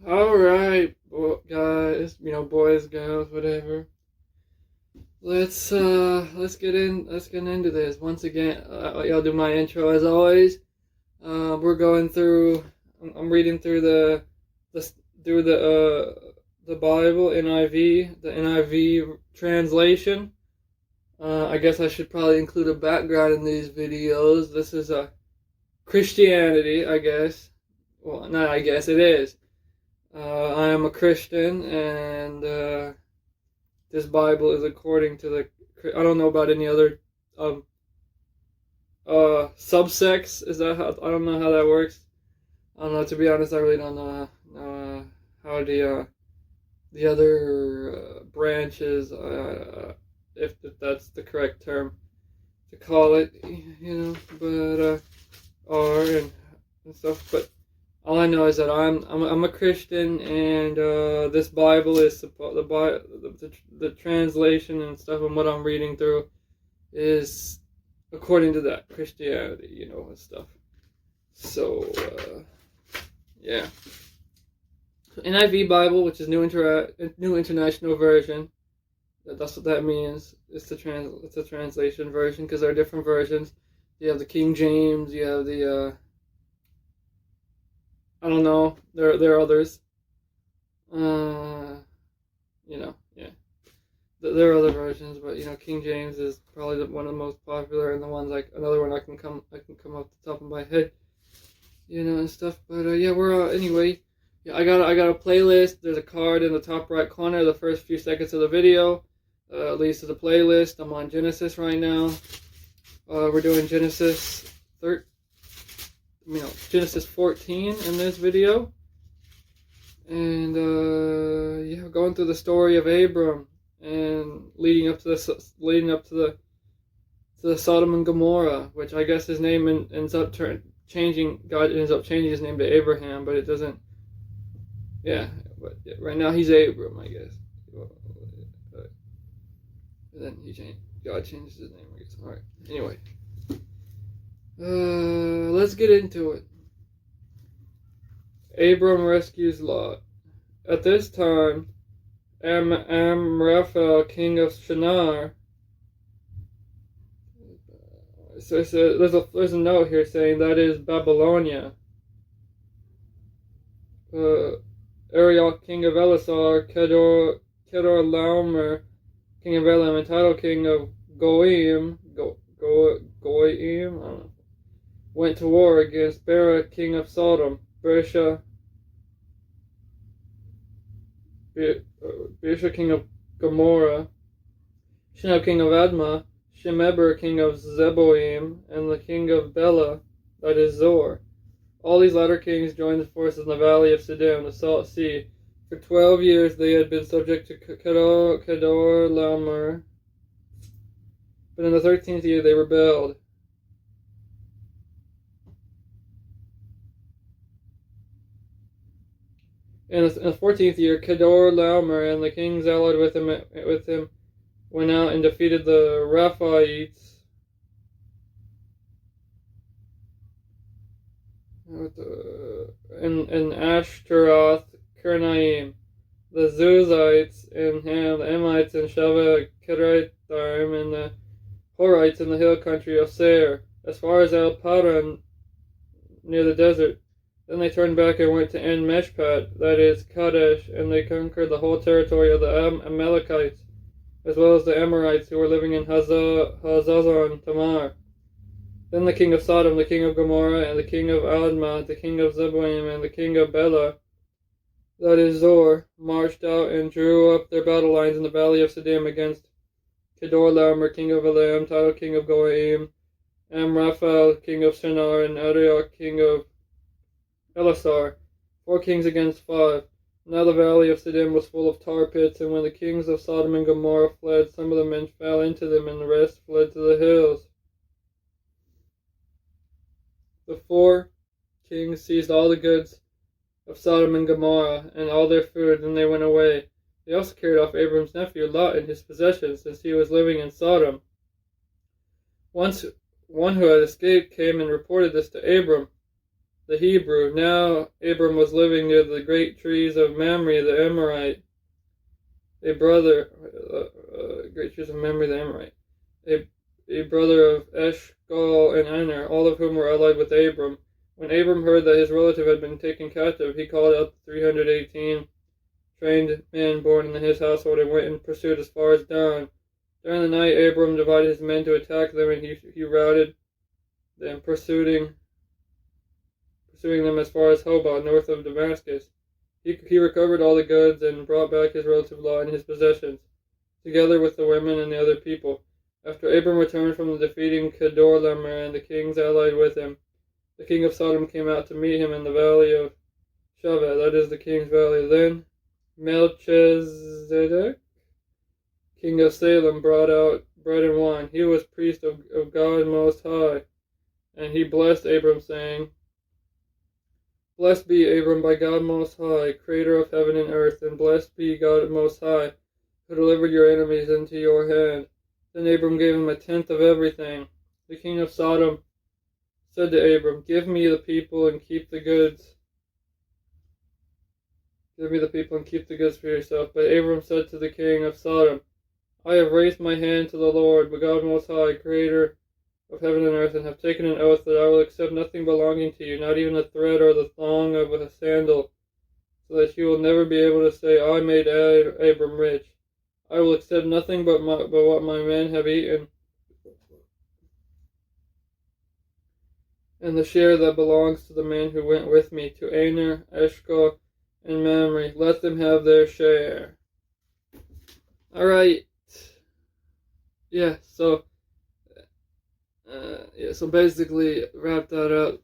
All right, guys, boys, girls, whatever. Let's get into this once again. I'll do my intro as always. We're going through. I'm reading through the through the Bible NIV, the NIV translation. I guess I should probably include a background in these videos. This is Christianity, I guess. Well, not I guess it is. I am a Christian, and this Bible is according to the. I don't know about any other subsects. Is that how? I don't know how that works. I don't know. To be honest, I really don't know how the other branches, if that's the correct term to call it, but are and stuff. But all I know is that I'm a Christian, and this Bible is the translation and stuff, and what I'm reading through is according to that Christianity, and stuff. So yeah, NIV Bible, which is New International Version. That's what that means. It's the translation version, because there are different versions. You have the King James. You have the I don't know. There are others. Yeah. There are other versions, but King James is probably one of the most popular, and the ones like another one I can come off the top of my head, and stuff. But yeah, we're anyway. Yeah, I got a playlist. There's a card in the top right corner. The first few seconds of the video leads to the playlist. I'm on Genesis right now. We're doing Genesis 14 in this video, and yeah, going through the story of Abram and leading up to the Sodom and Gomorrah, which I guess his name ends up changing. God ends up changing his name to Abraham, but it doesn't. Yeah, but right now he's Abram, I guess. And then God changes his name, I guess. All right. Anyway. Let's get into it. Abram rescues Lot. At this time, Amraphel, king of Shinar. So there's a note here saying that is Babylonia. Arioch, king of Elasar, Kedorlaomer, king of Elam, and Tidal, king of Goyim, I don't know, went to war against Bera, king of Sodom, Bersha, king of Gomorrah, Shinnah, king of Admah, Shemeber, king of Zeboim, and the king of Bela, that is Zor. All these latter kings joined the forces in the valley of Siddim, the Salt Sea. For 12 years they had been subject to Kedorlaomer, but in the 13th year they rebelled. In the 14th year, Kedorlaomer and the kings allied with him went out and defeated the Rephaites in Ashtaroth, Karnaim, the Zuzites in Ham, the Emites in Sheva Kiriathaim, and the Horites in the hill country of Seir, as far as El Paran near the desert. Then they turned back and went to En Meshpat, that is Kadesh, and they conquered the whole territory of the Amalekites, as well as the Amorites who were living in Hazazon Tamar. Then the king of Sodom, the king of Gomorrah, and the king of Admah, the king of Zeboim, and the king of Bela, that is Zor, marched out and drew up their battle lines in the valley of Siddim against Kedorlaomer, king of Elam, Tidal, king of Goyim, Amraphel, king of Shinar, and Arioch, king of Elasar, 4 kings against 5. Now the valley of Siddim was full of tar pits, and when the kings of Sodom and Gomorrah fled, some of the men fell into them, and the rest fled to the hills. The 4 kings seized all the goods of Sodom and Gomorrah, and all their food, and they went away. They also carried off Abram's nephew Lot and his possessions, since he was living in Sodom. Once one who had escaped came and reported this to Abram. the Hebrew. Now Abram was living near the great trees of Mamre the Amorite, a brother, great trees of Mamre the Amorite, a brother of Eshcol and Aner, all of whom were allied with Abram. When Abram heard that his relative had been taken captive, he called out the 318 trained men born in his household and went in pursuit as far as Dan. During the night, Abram divided his men to attack them, and he routed them, pursuing them as far as Hobah, north of Damascus. He recovered all the goods and brought back his relative Lot and his possessions, together with the women and the other people. After Abram returned from defeating Kedorlaomer and the kings allied with him, the king of Sodom came out to meet him in the valley of Shaveh, that is the king's valley. Then Melchizedek, king of Salem, brought out bread and wine. He was priest of God Most High, and he blessed Abram, saying, Blessed be Abram by God Most High, creator of heaven and earth, and blessed be God Most High, who delivered your enemies into your hand. Then Abram gave him a tenth of everything. The king of Sodom said to Abram, Give me the people and keep the goods. Give me the people and keep the goods for yourself. But Abram said to the king of Sodom, I have raised my hand to the Lord, the God Most High, creator of heaven and earth, and have taken an oath that I will accept nothing belonging to you, not even a thread or the thong of a sandal, so that you will never be able to say, I made Abram rich. I will accept nothing but what my men have eaten, and the share that belongs to the men who went with me, to Aner, Eshcol, and Mamre. Let them have their share. Alright. Yeah, so basically, wrap that up.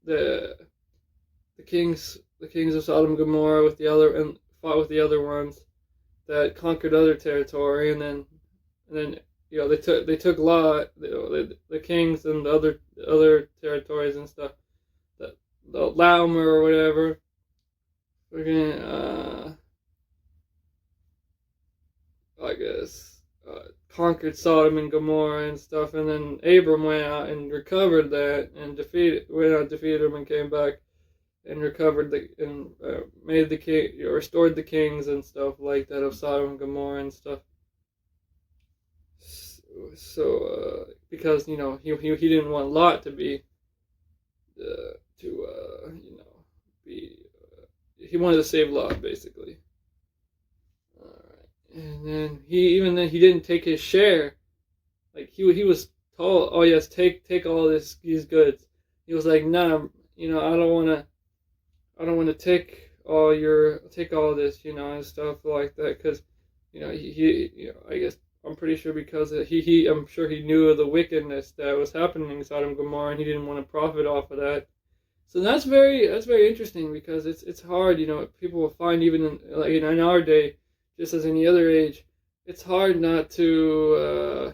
The kings of Sodom and Gomorrah and fought with the other ones that conquered other territory, and then they took Lot, the kings and the other territories and stuff, the Laomer or whatever. We're gonna conquered Sodom and Gomorrah and stuff, and then Abram went out and recovered that and defeated them and came back and recovered restored the kings and stuff like that of Sodom and Gomorrah and stuff. So because he didn't want Lot to be he wanted to save Lot basically. And then he didn't take his share. Like he was told, oh yes, take all these goods. He was like, nah, I don't want to take all this, and stuff like that, because he I guess I'm pretty sure because I'm sure he knew of the wickedness that was happening in Sodom and Gomorrah, and he didn't want to profit off of that. So that's very interesting, because it's hard, people will find even in our day, just as any other age, it's hard not to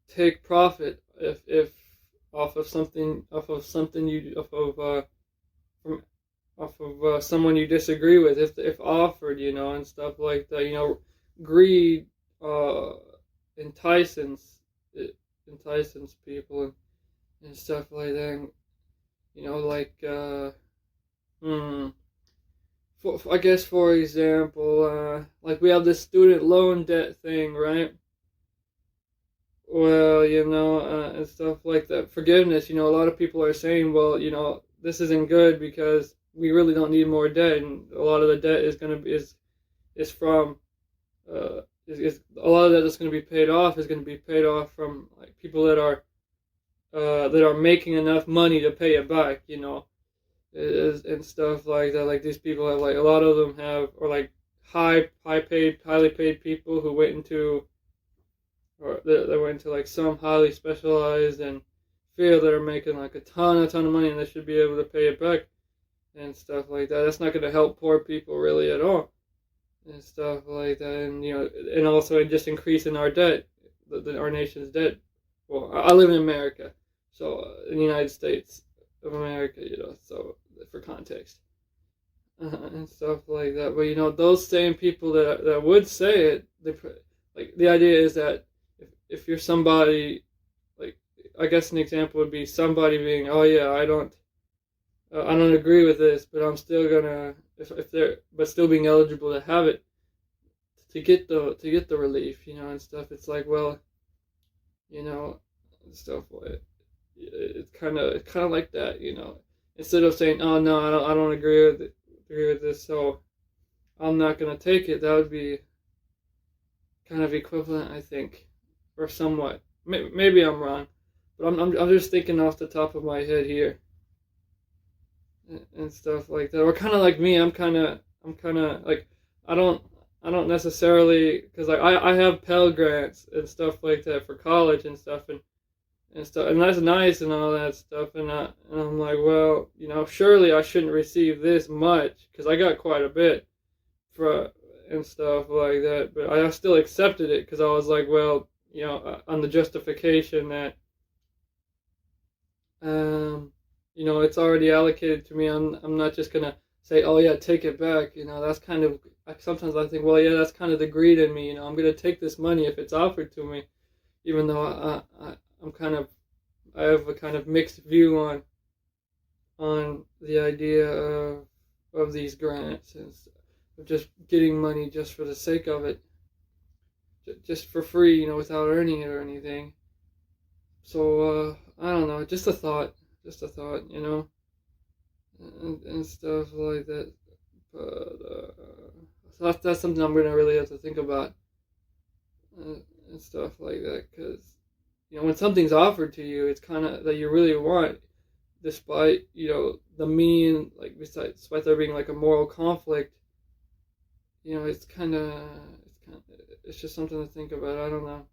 take profit if off of someone you disagree with, if offered, and stuff like that. Greed entices people and stuff like that. I guess, for example, like we have this student loan debt thing, right? Well, and stuff like that. Forgiveness, a lot of people are saying, well, this isn't good because we really don't need more debt, and a lot of the debt is going to be a lot of that that's going to be paid off is going to be paid off from like people that are making enough money to pay it back, and stuff like that. Like these people have, like, a lot of them have, or like highly paid people who went into, or they went into like some highly specialized and field that are making like a ton of money, and they should be able to pay it back and stuff like that. That's not going to help poor people really at all and stuff like that. And and also just increasing our debt, our nation's debt. Well, I live in America, so in the United States of America, so for context and stuff like that. But those same people that would say it, the idea is that if you're somebody, like, I guess an example would be somebody being, oh yeah, I don't agree with this, but I'm still gonna, if they're, but still being eligible to have it, to get the relief, and stuff. It's like, well, stuff like it's kind of like that, Instead of saying, oh no, I don't agree with this, so I'm not gonna take it. That would be kind of equivalent, I think, or somewhat. Maybe I'm wrong, but I'm just thinking off the top of my head here, and stuff like that. Or kind of like me, I'm kind of like, I don't necessarily, because like I have Pell Grants and stuff like that for college and stuff, and stuff, and that's nice and all that stuff, and I'm like, well, surely I shouldn't receive this much because I got quite a bit for and stuff like that, but I still accepted it because I was like, well, on the justification that it's already allocated to me. I'm not just gonna say, oh yeah, take it back. That's kind of, sometimes I think, well, yeah, that's kind of the greed in me. I'm gonna take this money if it's offered to me, even though I have a kind of mixed view on the idea of these grants and of just getting money just for the sake of it, just for free, without earning it or anything. So I don't know, just a thought, and stuff like that. But so that's something I'm gonna really have to think about, and stuff like that, because when something's offered to you, it's kind of that you really want, despite the mean, like, despite there being like a moral conflict. It's just something to think about. I don't know,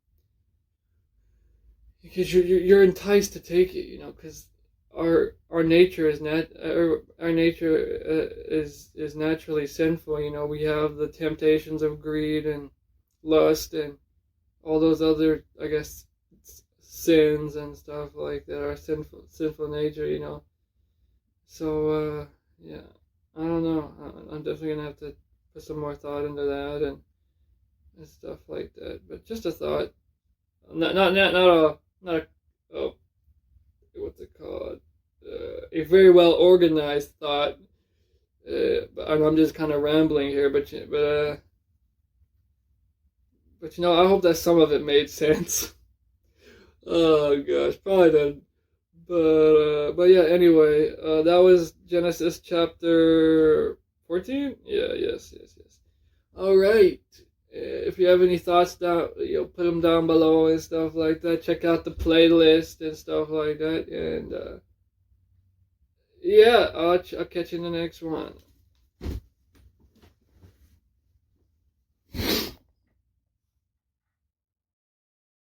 because you're enticed to take it, because our nature is is naturally sinful. We have the temptations of greed and lust and all those other, I guess, sins and stuff like that, our sinful nature. So yeah, I don't know. I'm definitely gonna have to put some more thought into that and stuff like that. But just a thought, not a oh, what's it called? A very well organized thought. But I'm just kind of rambling here. But I hope that some of it made sense. Oh gosh, probably didn't. But yeah. Anyway, that was Genesis chapter 14. Yeah. Yes. All right. If you have any thoughts down, put them down below and stuff like that. Check out the playlist and stuff like that. And yeah, I'll catch you in the next one.